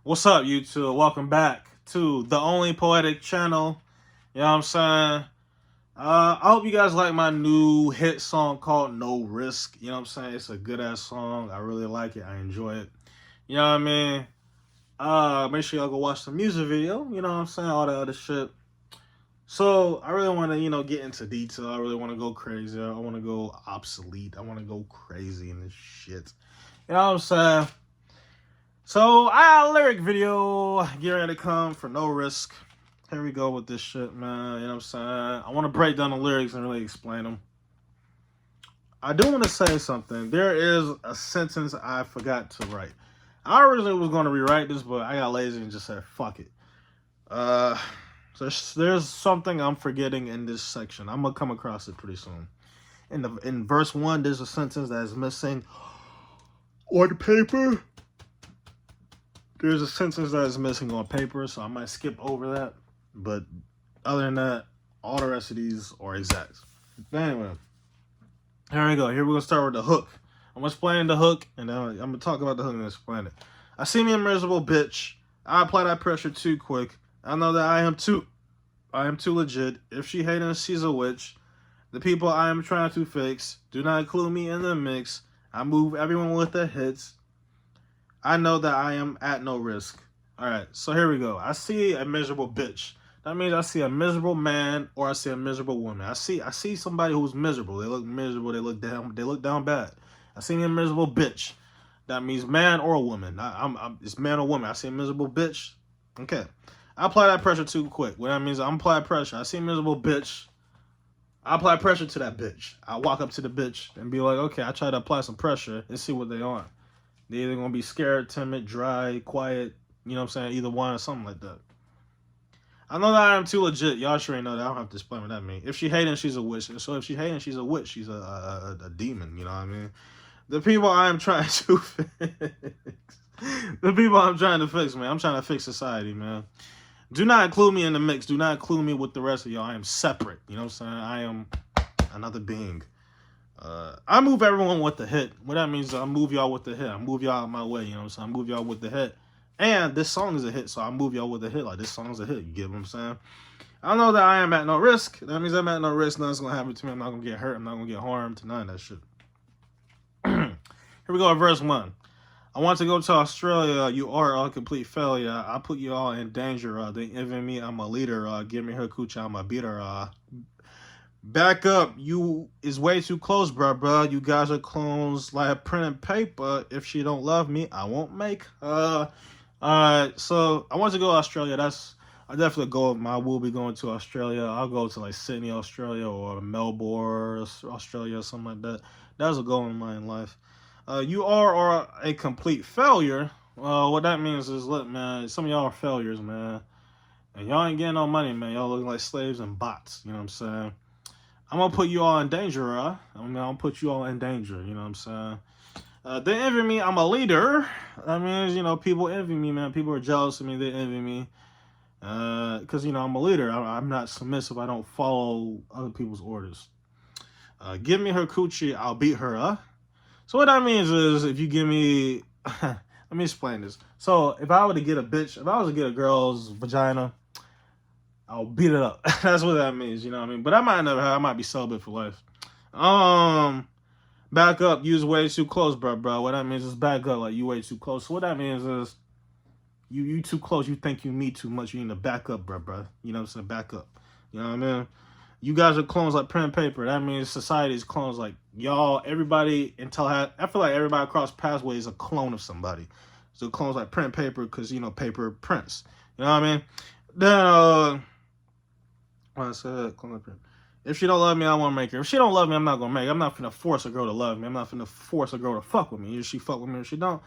What's up, YouTube? Welcome back to the only Poetic channel. You know what I'm saying? I hope you guys like my new hit song called No Risk. You know what I'm saying? It's a good ass song. I really like it. I enjoy it. You know what I mean? Make sure y'all go watch the music video. You know what I'm saying? All that other shit. So I really want to, get into detail. I really want to go crazy. I want to go obsolete. I want to go crazy in this shit. You know what I'm saying? So I got a lyric video getting ready to come for No Risk. Here we go with this shit, man. You know what I'm saying? I want to break down the lyrics and really explain them. I do want to say something. There is a sentence I forgot to write. I originally was going to rewrite this, but I got lazy and just said, fuck it. So there's something I'm forgetting in this section. I'm going to come across it pretty soon. In verse 1, there's a sentence that is missing on the paper. There's a sentence that is missing on paper, so I might skip over that. But other than that, all the rest of these are exact. But anyway, here we go. Here we're going to start with the hook. I'm going to explain the hook, and then I'm going to talk about the hook and explain it. I see me a miserable bitch. I apply that pressure too quick. I know that I am too legit. If she hating, she's a witch. The people I am trying to fix do not include me in the mix. I move everyone with the hits. I know that I am at no risk. All right, so here we go. I see a miserable bitch. That means I see a miserable man or I see a miserable woman. I see somebody who's miserable. They look miserable. They look down bad. I see a miserable bitch. That means man or woman. It's man or woman. I see a miserable bitch. Okay. I apply that pressure too quick. What that means, I'm applying pressure. I see a miserable bitch. I apply pressure to that bitch. I walk up to the bitch and be like, okay, I try to apply some pressure and see what they are. They're either going to be scared, timid, dry, quiet, you know what I'm saying? Either one or something like that. I know that I am too legit. Y'all sure ain't know that. I don't have to explain what that means. If she hating, she's a witch. So if she hating, she's a witch. She's a demon, you know what I mean? The people I am trying to fix. The people I'm trying to fix, man. I'm trying to fix society, man. Do not include me in the mix. Do not include me with the rest of y'all. I am separate. You know what I'm saying? I am another being. I move everyone with the hit. What that means is I move y'all with the hit. I move y'all out my way, you know what I'm saying? I move y'all with the hit. And this song is a hit, so I move y'all with the hit. Like, this song's a hit, you get what I'm saying? I know that I am at no risk. That means I'm at no risk. Nothing's going to happen to me. I'm not going to get hurt. I'm not going to get harmed. None of that shit. Here we go, verse 1. I want to go to Australia. You are a complete failure. I put you all in danger. They envy me. I'm a leader. Give me her coochie. I'm a beater. Back up. You is way too close, bruh. You guys are clones like pen and paper. If she don't love me, I won't make her. Alright, so I want to go to Australia. I definitely go. I will be going to Australia. I'll go to like Sydney, Australia, or Melbourne, Australia, or something like that. That's a goal in my life. You are a complete failure. What that means is, look, man, some of y'all are failures, man. And y'all ain't getting no money, man. Y'all looking like slaves and bots. You know what I'm saying? I'm going to put you all in danger, I'm going to put you all in danger, you know what I'm saying? They envy me. I'm a leader. That means, people envy me, man. People are jealous of me. They envy me. Because, I'm a leader. I'm not submissive. I don't follow other people's orders. Give me her coochie. I'll beat her, So what that means is if you give me... Let me explain this. So if I were to get a bitch, if I was to get a girl's vagina... I'll beat it up. That's what that means, you know what I mean? But I might never have. I might be celibate for life. Back up. You's way too close, bro. What that means is back up. Like, you way too close. So what that means is you too close. You think you need too much. You need to back up, bro. You know what I'm saying? Back up. You know what I mean? You guys are clones like pen and paper. That means society is clones like y'all. Everybody I feel like everybody across pathways is a clone of somebody. So clones like pen and paper because, paper prints. You know what I mean? Then, I said, if she don't love me, I won't make her. If she don't love me, I'm not gonna make her. I'm not finna force a girl to love me. I'm not finna force a girl to fuck with me. If she fuck with me, if she don't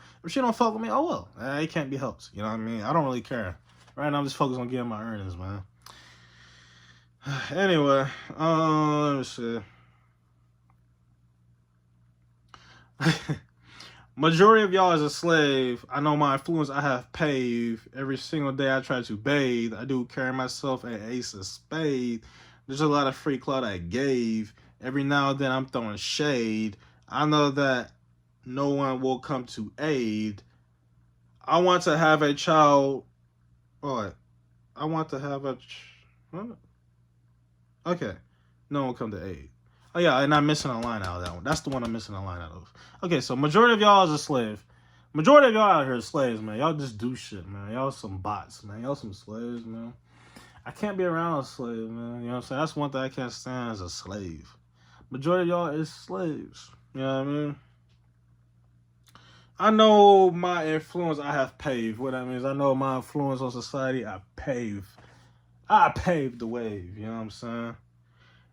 fuck with me, oh well. It can't be helped. You know what I mean? I don't really care. Right now, I'm just focused on getting my earnings, man. Anyway, let me see. Majority of y'all is a slave. I know my influence I have paved. Every single day I try to bathe. I do carry myself an ace of spade. There's a lot of free clout I gave. Every now and then I'm throwing shade. I know that no one will come to aid. I want to have a child. What? I want to have a. What? Okay. No one come to aid. Oh yeah, and I'm missing a line out of that one. That's the one I'm missing a line out of. Okay, so majority of y'all is a slave. Majority of y'all out here is slaves, man. Y'all just do shit, man. Y'all some bots, man. Y'all some slaves, man. I can't be around a slave, man. You know what I'm saying? That's one thing I can't stand as a slave. Majority of y'all is slaves. You know what I mean? I know my influence I have paved. What that means, I know my influence on society, I paved the wave, you know what I'm saying?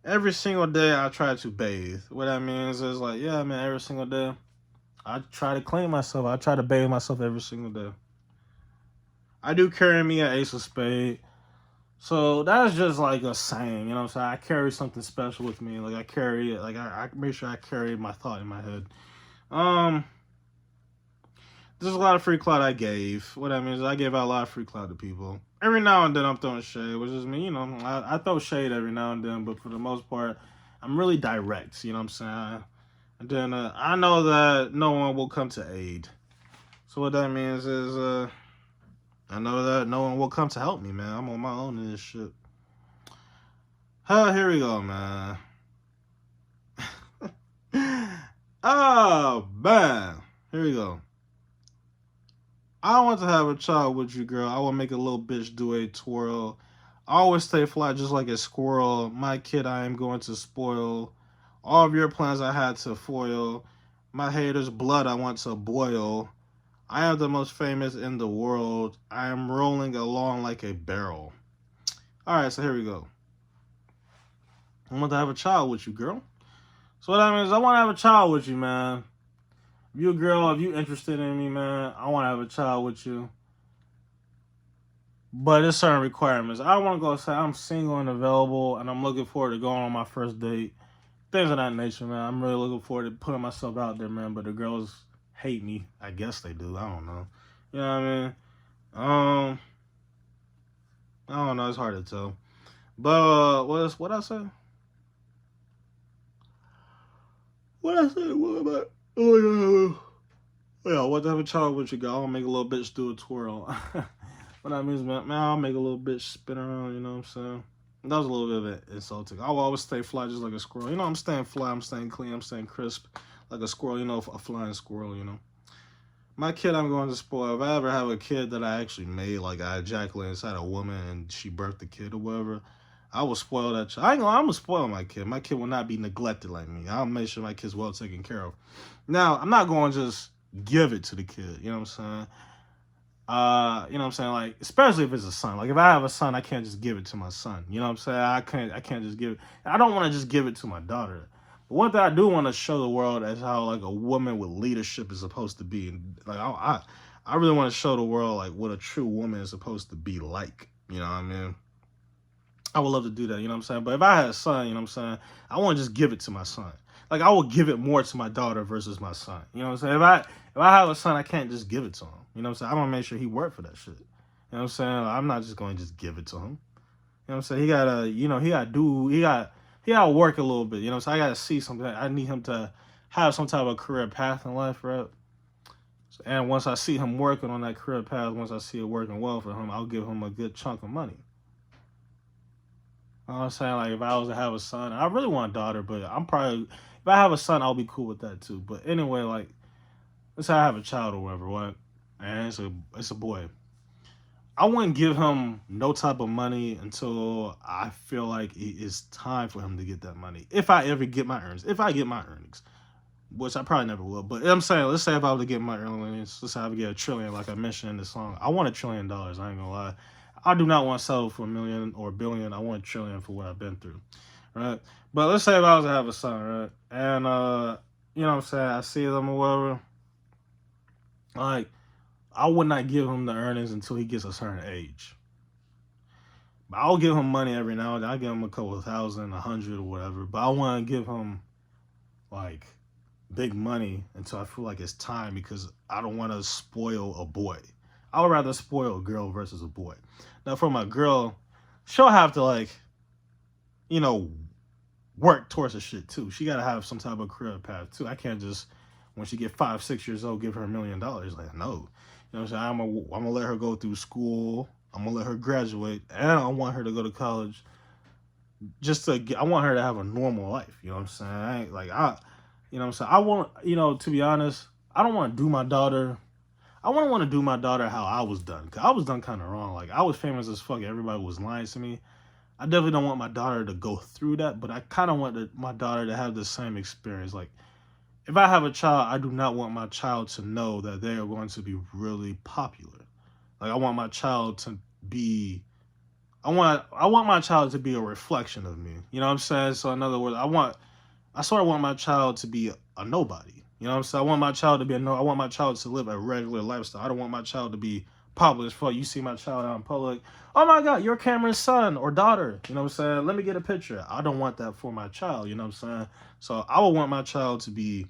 Every single day I try to bathe. What that means is like, yeah, man, every single day I try to clean myself. I try to bathe myself every single day. I do carry me an ace of spade. So that's just like a saying, you know what I'm saying? I carry something special with me. Like I carry it, like I make sure I carry my thought in my head. There's a lot of free clout I gave. What that means is I gave out a lot of free clout to people. Every now and then I'm throwing shade, which is me, you know, I throw shade every now and then, but for the most part, I'm really direct, you know what I'm saying? And then I know that no one will come to aid. So what that means is I know that no one will come to help me, man. I'm on my own in this shit. Here we go, man. Oh, man. Here we go. I want to have a child with you, girl. I will make a little bitch do a twirl. I always stay fly just like a squirrel. My kid I am going to spoil. All of your plans I had to foil. My haters' blood I want to boil. I am the most famous in the world. I am rolling along like a barrel. Alright, so here we go. I want to have a child with you, girl. So what that means, I want to have a child with you, man. If you a girl, if you interested in me, man, I want to have a child with you. But there's certain requirements. I want to go say I'm single and available, and I'm looking forward to going on my first date. Things of that nature, man. I'm really looking forward to putting myself out there, man. But the girls hate me. I guess they do. I don't know. You know what I mean? I don't know. It's hard to tell. But what I say? What I say? What about? Oh yeah, what to have a child with you, girl? I'll make a little bitch do a twirl. What that means, man, I'll make a little bitch spin around, you know what I'm saying? That was a little bit of insulting. I'll always stay fly just like a squirrel. You know, I'm staying fly, I'm staying clean, I'm staying crisp like a squirrel, you know, a flying squirrel, you know. My kid I'm going to spoil. If I ever have a kid that I actually made, like I ejaculated inside a woman and she birthed the kid or whatever, I will spoil that child. I'm going to spoil my kid. My kid will not be neglected like me. I'll make sure my kid's well taken care of. Now, I'm not going to just give it to the kid, you know what I'm saying? You know what I'm saying? Like, especially if it's a son. Like, if I have a son, I can't just give it to my son. You know what I'm saying? I can't just give it. I don't want to just give it to my daughter. But one thing I do want to show the world is how, like, a woman with leadership is supposed to be. And, like, I really want to show the world, like, what a true woman is supposed to be like. You know what I mean? I would love to do that, you know what I'm saying? But if I had a son, you know what I'm saying, I want to just give it to my son. Like, I would give it more to my daughter versus my son. You know what I'm saying? If I have a son, I can't just give it to him. You know what I'm saying? I want to make sure he worked for that shit. You know what I'm saying? I'm not just going to just give it to him. You know what I'm saying? He gotta, you know, he gotta work a little bit. You know what I'm saying? I gotta see something. I need him to have some type of career path in life, right? And once I see him working on that career path, once I see it working well for him, I'll give him a good chunk of money. You know what I'm saying? Like, if I was to have a son, I really want a daughter, but if I have a son, I'll be cool with that too. But anyway, like, let's say I have a child or whatever, what? And it's a boy. I wouldn't give him no type of money until I feel like it's time for him to get that money. If I ever get my earnings. If I get my earnings. Which I probably never will. But I'm saying, let's say if I was to get my earnings, let's say I would get $1 trillion like I mentioned in the song. I want $1 trillion, I ain't gonna lie. I do not want to settle for $1 million or $1 billion. I want $1 trillion for what I've been through. Right? But let's say if I was to have a son, right? And you know what I'm saying, I see them or whatever. Like, I would not give him the earnings until he gets a certain age. But I'll give him money every now and then. I'll give him a couple of thousand, 100 or whatever. But I want to give him, like, big money until I feel like it's time, because I don't want to spoil a boy. I would rather spoil a girl versus a boy. Now, for my girl, she'll have to, like, you know, work towards her shit too. She got to have some type of career path too. I can't just, when she get 5, 6 years old, give her $1 million. Like, no. You know what I'm saying? I'm gonna let her go through school. I'm gonna let her graduate, and I want her to go to college. I want her to have a normal life. You know what I'm saying? I ain't like you know what I'm saying? I want, to be honest, I don't want to do my daughter. I want to do my daughter how I was done. Cause I was done kind of wrong. Like I was famous as fuck. Everybody was lying to me. I definitely don't want my daughter to go through that, but I kind of want my daughter to have the same experience. Like if I have a child, I do not want my child to know that they are going to be really popular. Like I want my child to be I want my child to be a reflection of me. You know what I'm saying? So in other words, I sort of want my child to be a nobody. You know what I'm saying? I want my child to be I want my child to live a regular lifestyle. I don't want my child to be popular as fuck. You see my child out in public, oh my God, you're Cameron's son or daughter. You know what I'm saying? Let me get a picture. I don't want that for my child. You know what I'm saying? So I would want my child to be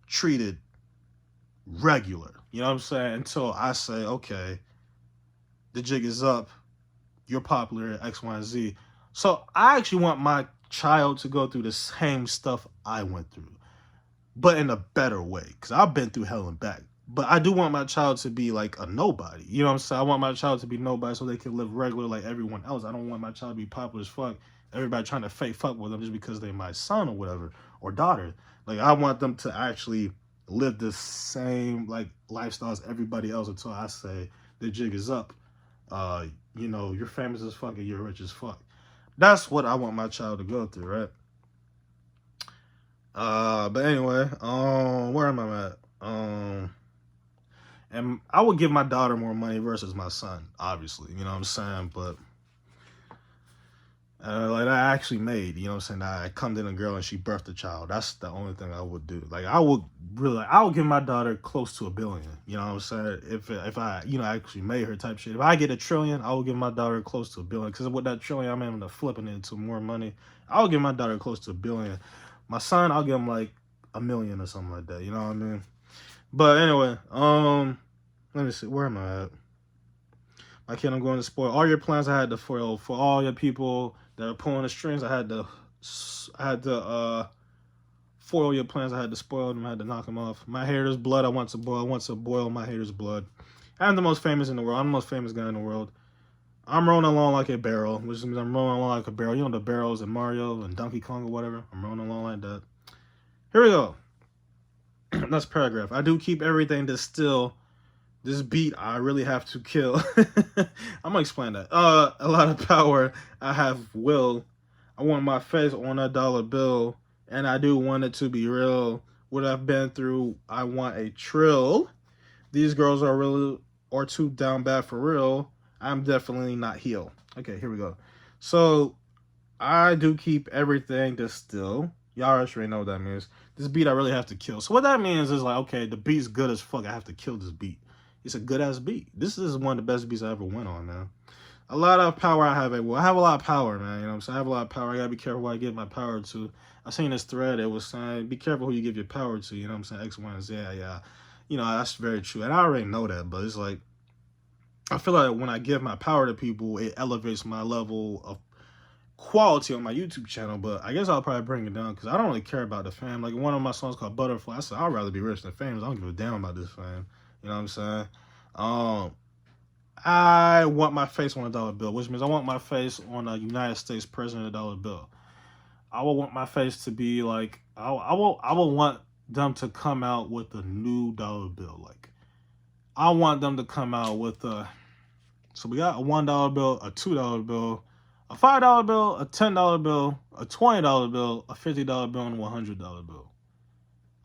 treated regular. You know what I'm saying? Until I say, okay, the jig is up. You're popular at X, Y, and Z. So I actually want my child to go through the same stuff I went through, but in a better way. Because I've been through hell and back. But I do want my child to be like a nobody. You know what I'm saying? I want my child to be nobody so they can live regular like everyone else. I don't want my child to be popular as fuck. Everybody trying to fake fuck with them just because they're my son or whatever, or daughter. Like I want them to actually live the same like lifestyle as everybody else until I say the jig is up. You're famous as fuck and you're rich as fuck. That's what I want my child to go through, right? But anyway, where am I at? And I would give my daughter more money versus my son, obviously. You know what I'm saying? But like I actually made, you know what I'm saying? I come in a girl and she birthed a child. That's the only thing I would do. Like I would give my daughter close to $1 billion. You know what I'm saying? If I actually made her type shit. If I get $1 trillion, I will give my daughter close to $1 billion. Because with that trillion, I'm able to flip it into more money. I'll give my daughter close to $1 billion. My son, I'll give him like $1 million or something like that. You know what I mean? But anyway, let me see. Where am I at? My kid, I'm going to spoil all your plans. I had to foil for all your people that are pulling the strings. I had to foil your plans. I had to spoil them. I had to knock them off. My haters' blood. I want to boil. I want to boil my haters' blood. I'm the most famous in the world. I'm the most famous guy in the world. I'm rolling along like a barrel, which means I'm rolling along like a barrel. You know the barrels in Mario and Donkey Kong or whatever. I'm rolling along like that. Here we go. That's paragraph. I do keep everything distilled. This beat I really have to kill. I'm gonna explain that. A lot of power. I have will. I want my face on a dollar bill, and I do want it to be real. What I've been through, I want a trill. These girls are really or too down bad for real. I'm definitely not heel. Okay, here we go. So I do keep everything distilled. Y'all already know what that means. This beat I really have to kill. So what that means is like, okay, the beat's good as fuck. I have to kill this beat. It's a good ass beat. This is one of the best beats I ever went on, man. A lot of power I have. I have a lot of power, man. You know what I'm saying? I have a lot of power. I gotta be careful who I give my power to. I seen this thread. It was saying, be careful who you give your power to. You know what I'm saying? X, Y, and Z. Yeah. That's very true. And I already know that, but it's like, I feel like when I give my power to people, it elevates my level of quality on my YouTube channel. But I guess I'll probably bring it down because I don't really care about the fame. Like one of my songs called Butterfly, I said I'd rather be rich than famous. I don't give a damn about this fame. You know what I'm saying? I want my face on a dollar bill, which means I want my face on a United States president dollar bill. I will want my face to be like I will want them to come out with a new dollar bill. Like I want them to come out with so we got a $1 bill, a $2 bill, a $5 bill, a $10 bill, a $20 bill, a $50 bill, and a $100 bill.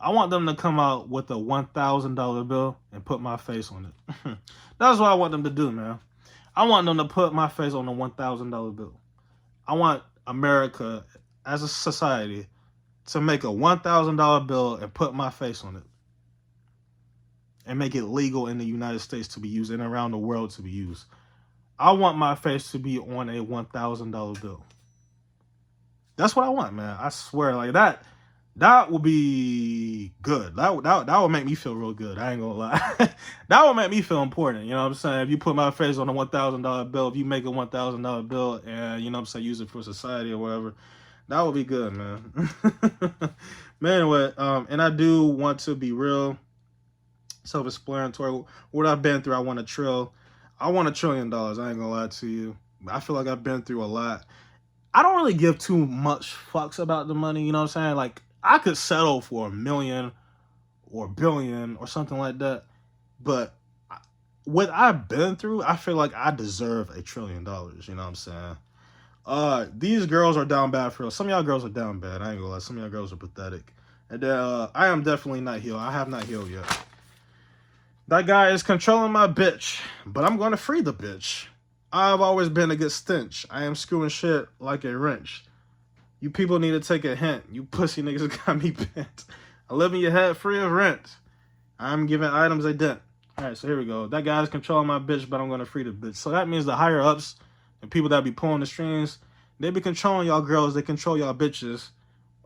I want them to come out with a $1,000 bill and put my face on it. That's what I want them to do, man. I want them to put my face on a $1,000 bill. I want America as a society to make a $1,000 bill and put my face on it. And make it legal in the United States to be used and around the world to be used. I want my face to be on a $1,000 bill. That's what I want, man. I swear, like that will be good. That will make me feel real good. I ain't gonna lie. That will make me feel important. You know what I'm saying? If you put my face on a $1,000 bill, if you make a $1,000 bill and, you know what I'm saying, use it for society or whatever, that would be good, man. Man, anyway, and I do want to be real. Self-explanatory. What I've been through, I want $1 trillion. I ain't gonna lie to you. I feel like I've been through a lot. I don't really give too much fucks about the money, you know what I'm saying? Like, I could settle for a million or a billion or something like that. But what I've been through, I feel like I deserve $1 trillion, you know what I'm saying? These girls are down bad for real. Some of y'all girls are down bad. I ain't gonna lie. Some of y'all girls are pathetic. And then I am definitely not healed. I have not healed yet. That guy is controlling my bitch, but I'm gonna free the bitch. I've always been a good stench. I am screwing shit like a wrench. You people need to take a hint. You pussy niggas got me bent. I live in your head free of rent. I'm giving items a dent. Alright, so here we go. That guy's controlling my bitch, but I'm gonna free the bitch. So that means the higher ups and people that be pulling the strings, they be controlling y'all girls, they control y'all bitches.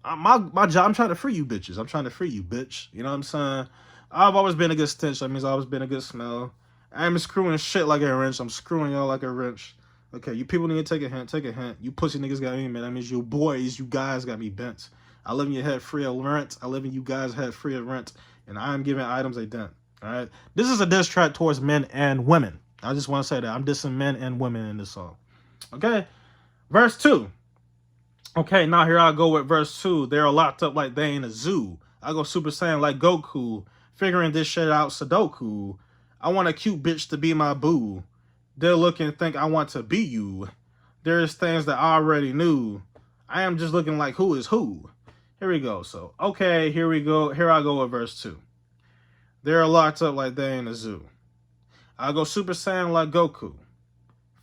My job, I'm trying to free you bitches. I'm trying to free you, bitch. You know what I'm saying? I've always been a good stench. That means I've always been a good smell. I'm screwing shit like a wrench. I'm screwing y'all like a wrench. Okay, you people need to take a hint. Take a hint. You pussy niggas got me, man. That means you boys, you guys got me bent. I live in your head free of rent. I live in you guys' head free of rent. And I'm giving items a dent. All right? This is a diss track towards men and women. I just want to say that. I'm dissing men and women in this song. Okay? Verse 2. Okay, now here I go with verse 2. They're locked up like they in a zoo. I go Super Saiyan like Goku. Figuring this shit out Sudoku. I want a cute bitch to be my boo. They'll look and think I want to be you. There's things that I already knew. I am just looking like who is who. Here we go. So, okay, here we go. Here I go with verse 2. They're locked up like they in a zoo. I go Super Saiyan like Goku.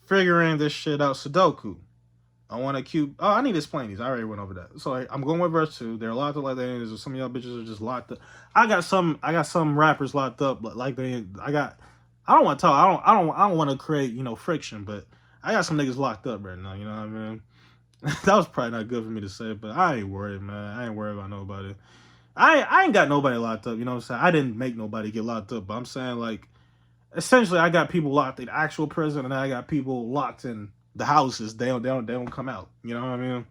Figuring this shit out Sudoku. I want a cute... Oh, I need to explain these. I already went over that. So I'm going with verse 2. They're locked up like they in a zoo. Some of y'all bitches are just locked up. I got some rappers locked up like they... I don't want to talk. I don't want to create, friction, but I got some niggas locked up right now, you know what I mean? That was probably not good for me to say, but I ain't worried, man. I ain't worried about nobody. I ain't got nobody locked up, you know what I'm saying? I didn't make nobody get locked up, but I'm saying, like, essentially I got people locked in actual prison, and I got people locked in the houses. They don't come out, you know what I mean?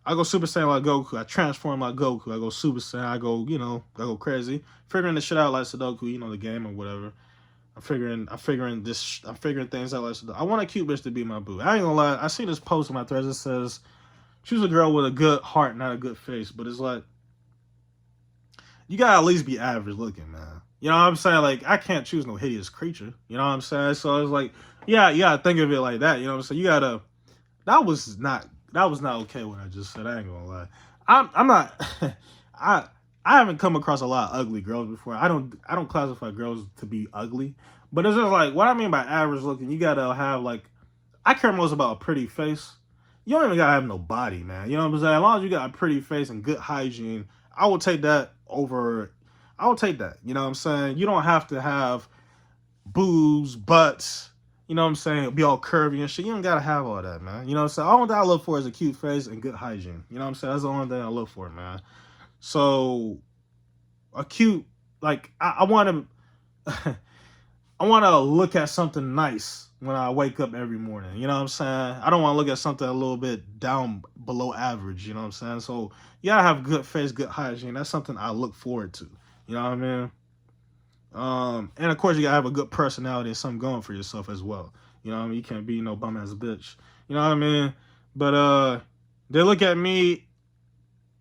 I go Super Saiyan like Goku. I transform like Goku. I go Super Saiyan. I go crazy. Figuring this shit out like Sudoku, the game or whatever. I'm figuring things out like Sudoku. I want a cute bitch to be my boo. I ain't gonna lie. I see this post on my threads that says, choose a girl with a good heart, not a good face. But it's like, you gotta at least be average looking, man. You know what I'm saying? Like, I can't choose no hideous creature. You know what I'm saying? So it's like, yeah, you gotta think of it like that. You know what I'm saying? You gotta. That was not okay what I just said. I ain't gonna lie. I'm not. I haven't come across a lot of ugly girls before. I don't classify girls to be ugly, but it's just like what I mean by average looking. You gotta have like. I care most about a pretty face. You don't even gotta have no body, man. You know what I'm saying? As long as you got a pretty face and good hygiene, I will take that over. I will take that. You know what I'm saying? You don't have to have boobs, butts. You know what I'm saying? Be all curvy and shit. You don't gotta have all that, man. You know what I'm saying? All that I look for is a cute face and good hygiene. You know what I'm saying? That's the only thing I look for, man. So, a cute, like, I want to, I want to look at something nice when I wake up every morning. You know what I'm saying? I don't want to look at something a little bit down below average. You know what I'm saying? So, you gotta have good face, good hygiene. That's something I look forward to. You know what I mean? And of course you gotta have a good personality and something going for yourself as well. You know what I mean? You can't be no bum ass bitch. You know what I mean? But they look at me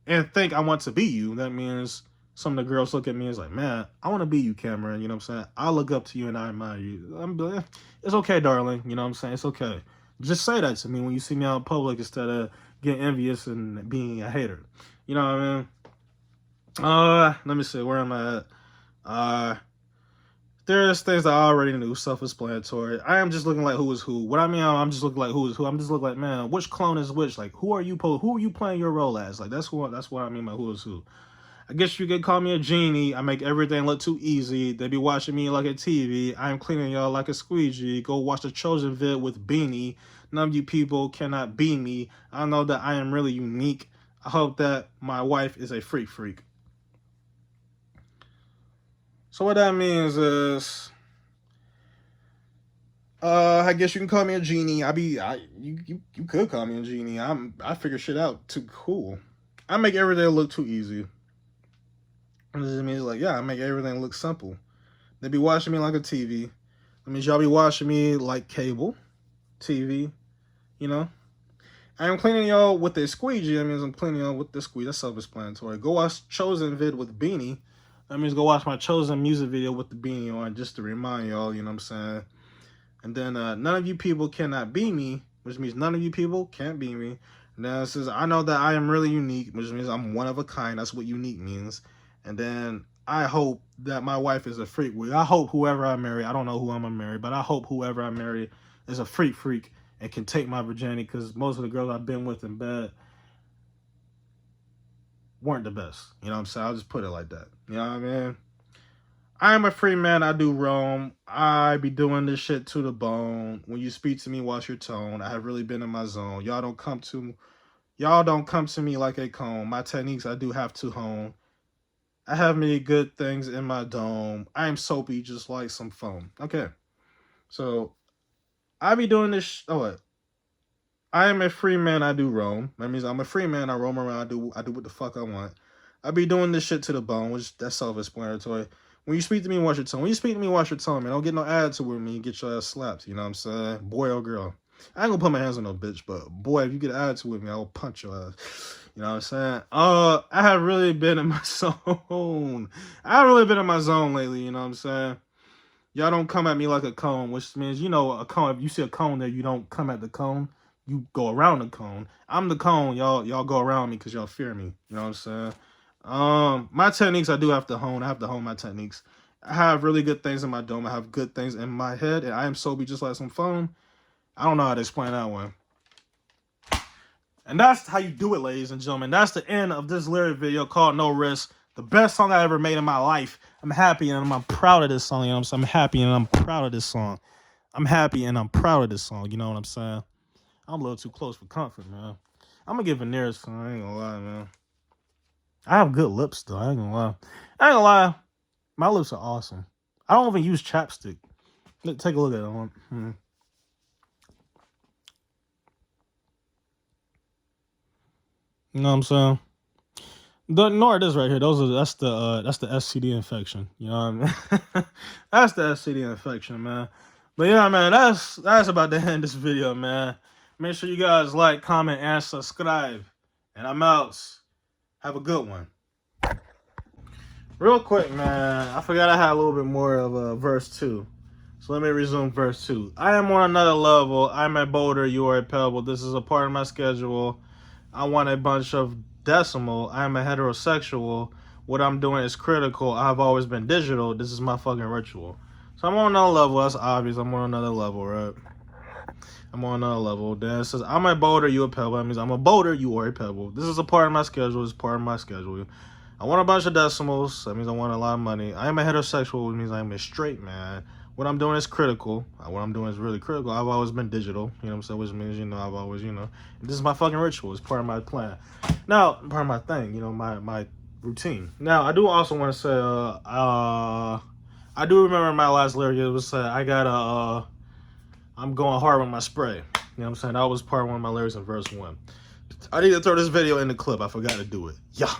and think I want to be you. That means some of the girls look at me and is like, man, I want to be you, Cameron. You know what I'm saying? I look up to you and I admire you. I'm like, it's okay, darling. You know what I'm saying? It's okay. Just say that to me when you see me out in public instead of getting envious and being a hater. You know what I mean? Let me see. Where am I at? There's things that I already knew, self-explanatory. I am just looking like who is who. What I mean, I'm just looking like who is who. I'm just looking like, man, which clone is which? Like, who are you playing your role as? Like, that's what I mean by who is who. I guess you could call me a genie. I make everything look too easy. They be watching me like a TV. I am cleaning y'all like a squeegee. Go watch the Chosen vid with Beanie. None of you people cannot be me. I know that I am really unique. I hope that my wife is a freak. So what that means is, I guess you can call me a genie. You could call me a genie. I figure shit out too cool. I make every day look too easy. And this just means like, yeah, I make everything look simple. They be watching me like a TV. That means y'all be watching me like cable TV, you know? I am cleaning y'all with a squeegee. That means I'm cleaning y'all with the squeegee. That's self-explanatory. Go watch Chosen vid with Beanie. That means go watch my Chosen music video with the Beanie on, just to remind y'all, you know what I'm saying? And then none of you people cannot be me, which means none of you people can't be me. And then it says, I know that I am really unique, which means I'm one of a kind. That's what unique means. And then I hope that my wife is a freak. I hope whoever I marry, I don't know who I'm going to marry, but I hope whoever I marry is a freak and can take my virginity, because most of the girls I've been with in bed weren't the best. You know what I'm saying? I'll just put it like that. You know what I mean? I am a free man, I do roam. I be doing this shit to the bone. When you speak to me, watch your tone. I have really been in my zone. Y'all don't come to me like a cone. My techniques I do have to hone. I have many good things in my dome. I am soapy just like some foam. Okay. So I be doing this what? I am a free man, I do roam. That means I'm a free man, I roam around, I do what the fuck I want. I be doing this shit to the bone, which that's self-explanatory. When you speak to me, watch your tone. When you speak to me, watch your tone, man. Don't get no attitude with me and get your ass slapped. You know what I'm saying? Boy or girl. I ain't gonna put my hands on no bitch, but boy, if you get an attitude with me, I will punch your ass. You know what I'm saying? I have really been in my zone. I have really been in my zone lately, you know what I'm saying? Y'all don't come at me like a cone, which means, you know, a cone, if you see a cone there, you don't come at the cone. You go around the cone. I'm the cone. Y'all go around me because y'all fear me. You know what I'm saying? My techniques I do have to hone. I have to hone my techniques. I have really good things in my dome. I have good things in my head, and I am soapy just like some foam. I don't know how to explain that one. And that's how you do it, ladies and gentlemen. That's the end of this lyric video called No Risk. The best song I ever made in my life. I'm happy and I'm proud of this song. You know what I'm saying? I'm happy and I'm proud of this song. I'm happy and I'm proud of this song. You know what I'm saying? I'm a little too close for comfort, man. I'm gonna get veneers, son. I ain't gonna lie, man. I have good lips, though. I ain't gonna lie. I ain't gonna lie. My lips are awesome. I don't even use chapstick. Take a look at it. You know what I'm saying? Ignore this right here. That's the STD infection. You know what I mean? That's the STD infection, man. But yeah, man, that's about to end this video, man. Make sure you guys like, comment, and subscribe. And I'm out. Have a good one. Real quick, man, I forgot I had a little bit more of verse 2. So let me resume verse 2. I am on another level. I'm a boulder, you are a pebble. This is a part of my schedule. I want a bunch of decimal. I am a heterosexual. What I'm doing is critical. I've always been digital. This is my fucking ritual. So I'm on another level. That's obvious. I'm on another level, right? I'm on another level. Then it says, I'm a boulder, you a pebble. That means I'm a boulder, you are a pebble. This is a part of my schedule. It's part of my schedule. I want a bunch of decimals. That means I want a lot of money. I am a heterosexual, which means I'm a straight man. What I'm doing is critical. What I'm doing is really critical. I've always been digital, you know what I'm saying? Which means, you know, I've always, you know, this is my fucking ritual. It's part of my plan. Now, part of my thing, you know, my routine. Now, I do also want to say, I do remember my last lyric. It was, I'm going hard with my spray. You know what I'm saying? That was part of one of my lyrics in verse 1. I need to throw this video in the clip. I forgot to do it. Yeah.